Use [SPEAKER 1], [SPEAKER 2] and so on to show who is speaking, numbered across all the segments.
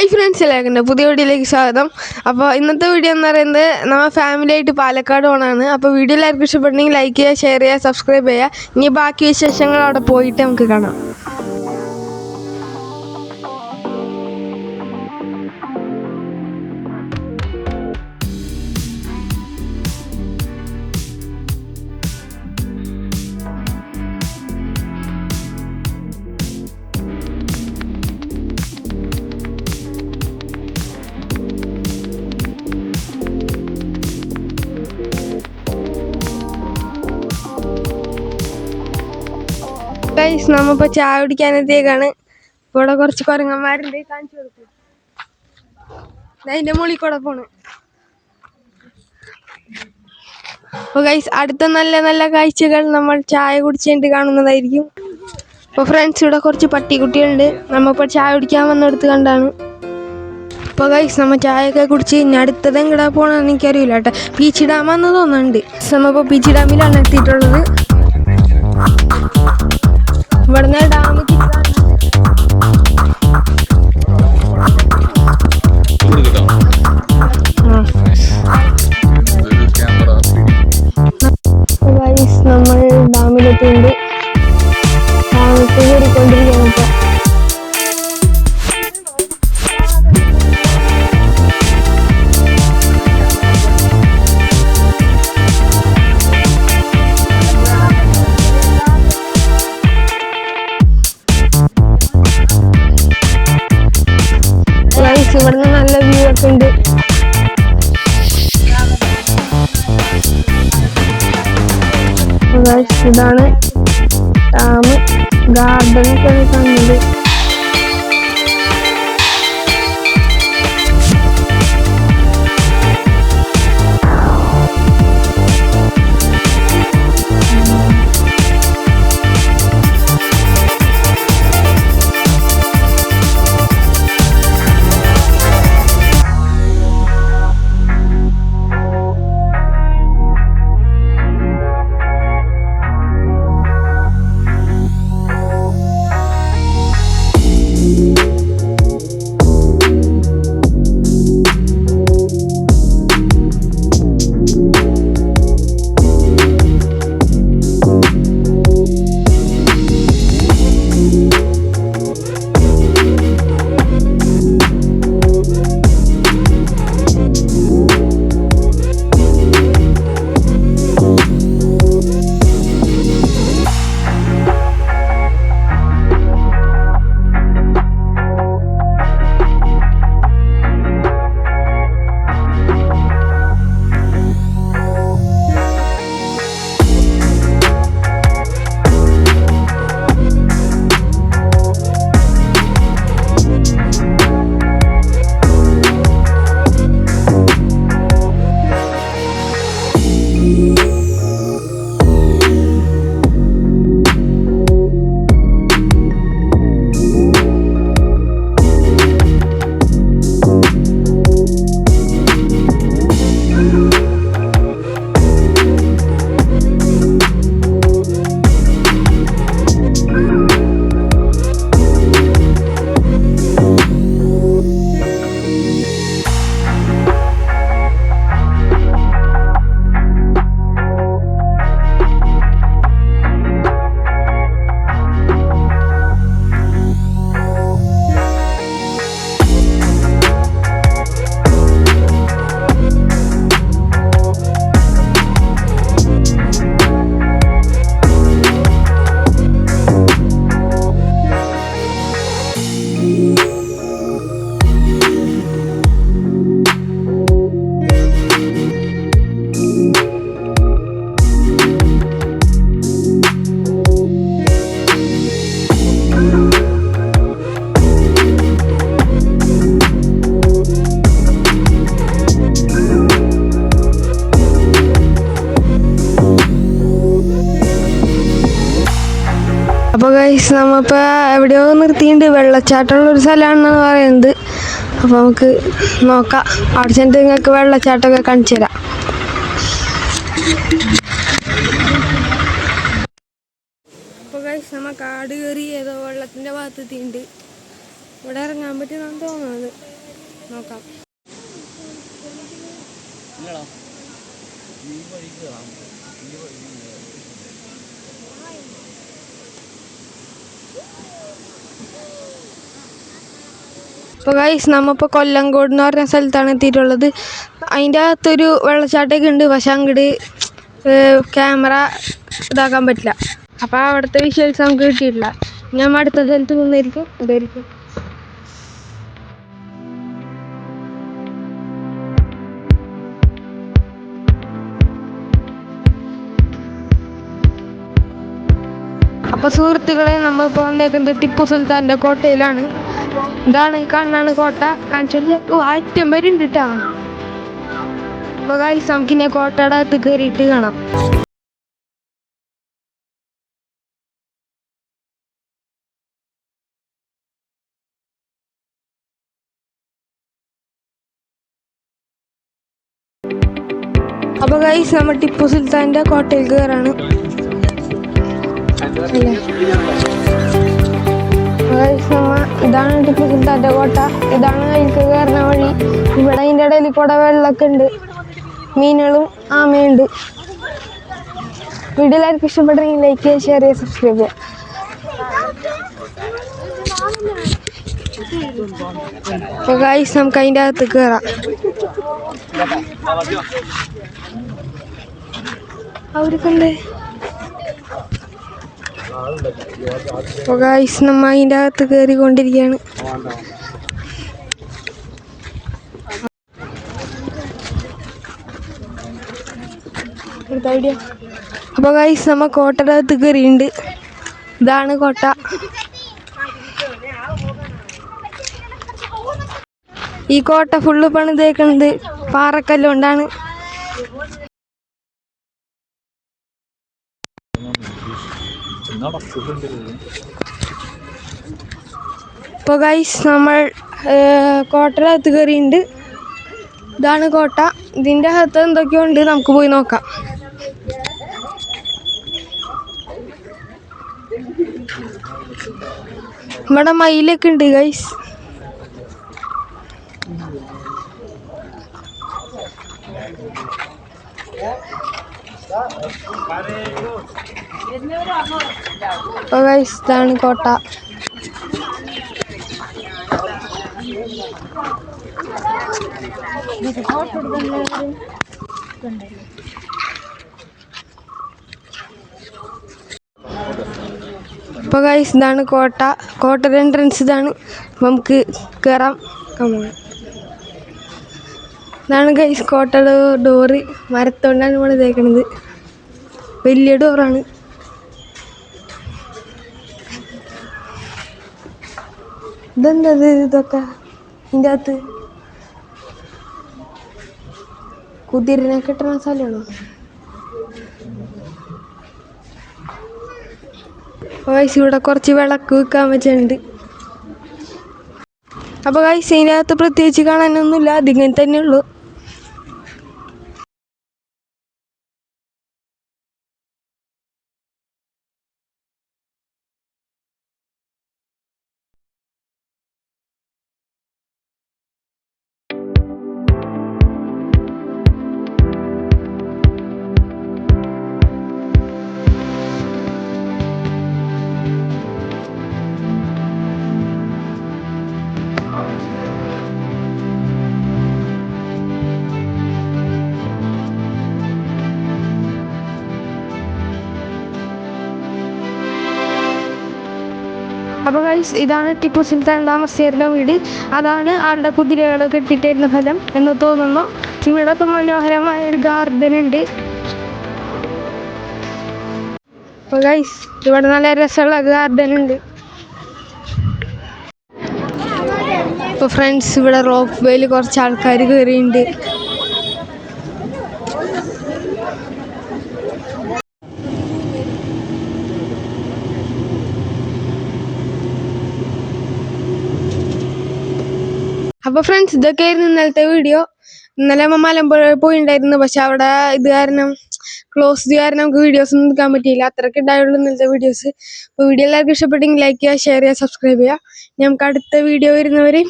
[SPEAKER 1] Hi ഫ്രണ്ട്സിലേക്കുണ്ട് പുതിയ വീഡിയോയിലേക്ക് സ്വാഗതം. അപ്പോൾ ഇന്നത്തെ വീഡിയോ എന്ന് പറയുന്നത് നമ്മൾ ഫാമിലിയായിട്ട് പാലക്കാട് പോകണമാണ്. അപ്പോൾ വീഡിയോ എല്ലാവർക്കും ഇഷ്ടപ്പെട്ടെങ്കിൽ ലൈക്ക് ചെയ്യുക, ഷെയർ ചെയ്യുക, സബ്സ്ക്രൈബ് ചെയ്യുക. ഇനി ബാക്കി വിശേഷങ്ങൾ അവിടെ പോയിട്ട് നമുക്ക് കാണാം. ഗൈസ്, നമ്മളിപ്പോൾ ചായ കുടിക്കാനെത്തിയേക്കാണ്. ഇവിടെ കുറച്ച് കുരങ്ങന്മാരുണ്ട്, കാണിച്ചു കൊടുക്കും. അതിൻ്റെ മുകളിൽ കൂടെ പോണ്. അപ്പോൾ ഗൈസ്, അടുത്ത നല്ല നല്ല കാഴ്ചകൾ നമ്മൾ ചായ കുടിച്ചിട്ട് കാണുന്നതായിരിക്കും. അപ്പോൾ ഫ്രണ്ട്സ്, ഇവിടെ കുറച്ച് പട്ടിക്കുട്ടികളുണ്ട്. നമ്മളിപ്പോൾ ചായ കുടിക്കാൻ വന്നെടുത്ത് കണ്ടാണ്. അപ്പോൾ ഗൈസ്, നമ്മൾ ചായയൊക്കെ കുടിച്ച് ഇനി അടുത്തത് എങ്ങടാ പോകണമെന്ന് എനിക്കറിയില്ല കേട്ടോ. പീച്ചി ഡാമാന്ന് തോന്നുന്നുണ്ട്. നമ്മളിപ്പോൾ പീച്ചി ഡാമിലാണ് എത്തിയിട്ടുള്ളത്. ഇവിടുന്ന് ഡാം നമ്മൾ ഡാമിലെത്തിണ്ട്. ഡാമിലേക്ക് കയറിക്കൊണ്ടിരിക്കുകയാണ് ഇപ്പൊ. ഇവിടുന്ന് നല്ല വ്യൂ ഒക്കെ ഉണ്ട്. ഇതാണ് ഡാം, ഗാർഡൻ ഒക്കെ കാണുന്നത്. അപ്പോൾ ഗൈസ്, നമ്മളിപ്പോൾ എവിടെയോ നിർത്തിയിട്ടുണ്ട്. വെള്ളച്ചാട്ടമുള്ളൊരു സ്ഥലമാണെന്നാണ് പറയുന്നത്. അപ്പോൾ നമുക്ക് നോക്കാം. അവിടെ ചെന്നിട്ട് നിങ്ങൾക്ക് വെള്ളച്ചാട്ടമൊക്കെ കാണിച്ചു തരാം. അപ്പോൾ ഗൈസ്, നമ്മൾ കാട് കയറി ഏതോ വെള്ളത്തിൻ്റെ ഭാഗത്തെത്തിയിട്ടുണ്ട്. ഇവിടെ ഇറങ്ങാൻ പറ്റുമെന്നാണ് തോന്നുന്നത്. നോക്കാം. അപ്പോൾ ഗൈസ് നമ്മളിപ്പോൾ കൊല്ലങ്കോട് എന്ന് പറഞ്ഞ സ്ഥലത്താണ് എത്തിയിട്ടുള്ളത്. അതിൻ്റെ അകത്തൊരു വെള്ളച്ചാട്ടമൊക്കെ ഉണ്ട്, പക്ഷെ അങ്ങോട്ട് ക്യാമറ ഇതാക്കാൻ പറ്റില്ല. അപ്പോൾ അവിടുത്തെ വിഷ്വൽസ് നമുക്ക് കിട്ടിയിട്ടില്ല. ഞാൻ അടുത്ത സ്ഥലത്ത് നിന്നായിരിക്കും ഇതായിരിക്കും. അപ്പോൾ സുഹൃത്തുക്കളെ, നമ്മളിപ്പോൾ വന്നേക്കുന്നത് ടിപ്പു സുൽത്താൻ്റെ കോട്ടയിലാണ്. ഇതാണ് കാണാണ് കോട്ട. കാണിച്ചാൽ ആറ്റം വരെ ഉണ്ട് കേട്ടോ. അപ്പോൾ ഗൈസ് നമുക്കിന്നെ കോട്ടയുടെ അകത്ത് കയറിയിട്ട് കാണാം. അപ്പോൾ ഗൈസ് നമ്മൾ ടിപ്പു സുൽത്താൻ്റെ കോട്ടയിൽ കയറാണ്. ഇതാണ് ടിപ്പു സുൽത്താൻ്റെ കോട്ട. ഇതാണ് അതിലേക്ക് കയറുന്ന വഴി. ഇവിടെ അതിൻ്റെ ഇടയിൽ കൂടെ വെള്ളമൊക്കെ ഉണ്ട്, മീനുകളും ആമയുണ്ട്. വീഡിയോ എല്ലാവർക്കും ഇഷ്ടപ്പെട്ടെങ്കിൽ ലൈക്ക് ചെയ്യുക, ഷെയർ ചെയ്യുക, സബ്സ്ക്രൈബ് ചെയ്യുക. അപ്പോൾ ഗൈസ് നമുക്ക് അതിൻ്റെ അകത്ത് കയറാം. അവർക്കുണ്ട്. അപ്പോൾ ഗൈസ് നമ്മൾ അതിൻ്റെ അകത്ത് കയറിക്കൊണ്ടിരിക്കുകയാണ്. അപ്പോൾ ഗൈസ് നമ്മൾ കോട്ടയുടെ അകത്ത് കയറിയിട്ടുണ്ട്. ഇതാണ് കോട്ട. ഈ കോട്ട ഫുള്ള് പണിതേക്കുന്നത് പാറക്കല്ലുകൊണ്ടാണ്. ഇപ്പോൾ ഗൈസ് നമ്മൾ കോട്ടയുടെ അകത്ത് കയറിയിട്ടുണ്ട്. ഇതാണ് കോട്ട. ഇതിൻ്റെ അകത്ത് എന്തൊക്കെയോ ഉണ്ട്, നമുക്ക് പോയി നോക്കാം. ഇവിടെ മയിലൊക്കെ ഉണ്ട് ഗൈസ്. അപ്പോൾ ഗൈസ് ഇതാണ് കോട്ട. അപ്പോൾ ഗൈസ് ഇതാണ് കോട്ട. കോട്ടയുടെ എൻട്രൻസ് ഇതാണ്. നമുക്ക് കയറാം. ഇതാണ് ഗൈസ് കോട്ടയുടെ ഡോറ്. മരത്തോണ്ടാണ് നമ്മൾ ഇതേക്കണത്. വലിയ ഡോറാണ്. ഇതെന്തത് ഇതൊക്കെ ഇതിൻ്റെ അകത്ത് കുതിരനെ കെട്ടുന്ന സ്ഥലമാണോ? ഗൈസ് ഇവിടെ കുറച്ച് വിളക്ക് വെക്കാൻ വെച്ചിട്ടുണ്ട്. അപ്പോൾ ഗൈസ് ഇതിൻ്റെ അകത്ത് പ്രത്യേകിച്ച് കാണാനൊന്നുമില്ല, അതിങ്ങനെ തന്നെയുള്ളൂ. അപ്പോൾ ഗൈസ് ഇതാണ് ടിപ്പു സുൽത്താൻ താമസിച്ചിരുന്ന വീട്. അതാണ് ആളുടെ കുതിരകൾ കെട്ടിട്ടിരുന്ന സ്ഥലം എന്ന് തോന്നുന്നു. ഇവിടെ മനോഹരമായ ഒരു ഗാർഡൻ ഉണ്ട്. അപ്പോൾ ഗൈസ് ഇവിടെ നല്ല രസമുള്ള ഗാർഡൻ ഉണ്ട്. അപ്പോൾ ഫ്രണ്ട്സ് ഇവിടെ റോപ്പ് വേയിൽ കുറച്ച് ആൾക്കാർ കയറിയിട്ടുണ്ട്. അപ്പോൾ ഫ്രണ്ട്സ് ഇതൊക്കെയായിരുന്നു ഇന്നലത്തെ വീഡിയോ. ഇന്നലെ നമ്മൾ മലമ്പുഴ പോയിണ്ടായിരുന്നു, പക്ഷെ അവിടെ ഇത് കാരണം ക്ലോസ് കാരണം നമുക്ക് വീഡിയോസ് ഒന്നും എടുക്കാൻ പറ്റിയില്ല. അത്രയ്ക്ക് ഉണ്ടായുള്ളൂ ഇന്നലത്തെ വീഡിയോസ്. അപ്പോൾ വീഡിയോ എല്ലാവർക്കും ഇഷ്ടപ്പെട്ടെങ്കിൽ ലൈക്ക് ചെയ്യുക, ഷെയർ ചെയ്യുക, സബ്സ്ക്രൈബ് ചെയ്യുക. നമുക്ക് അടുത്ത വീഡിയോ വരുന്നവരെ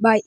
[SPEAKER 1] ബൈ.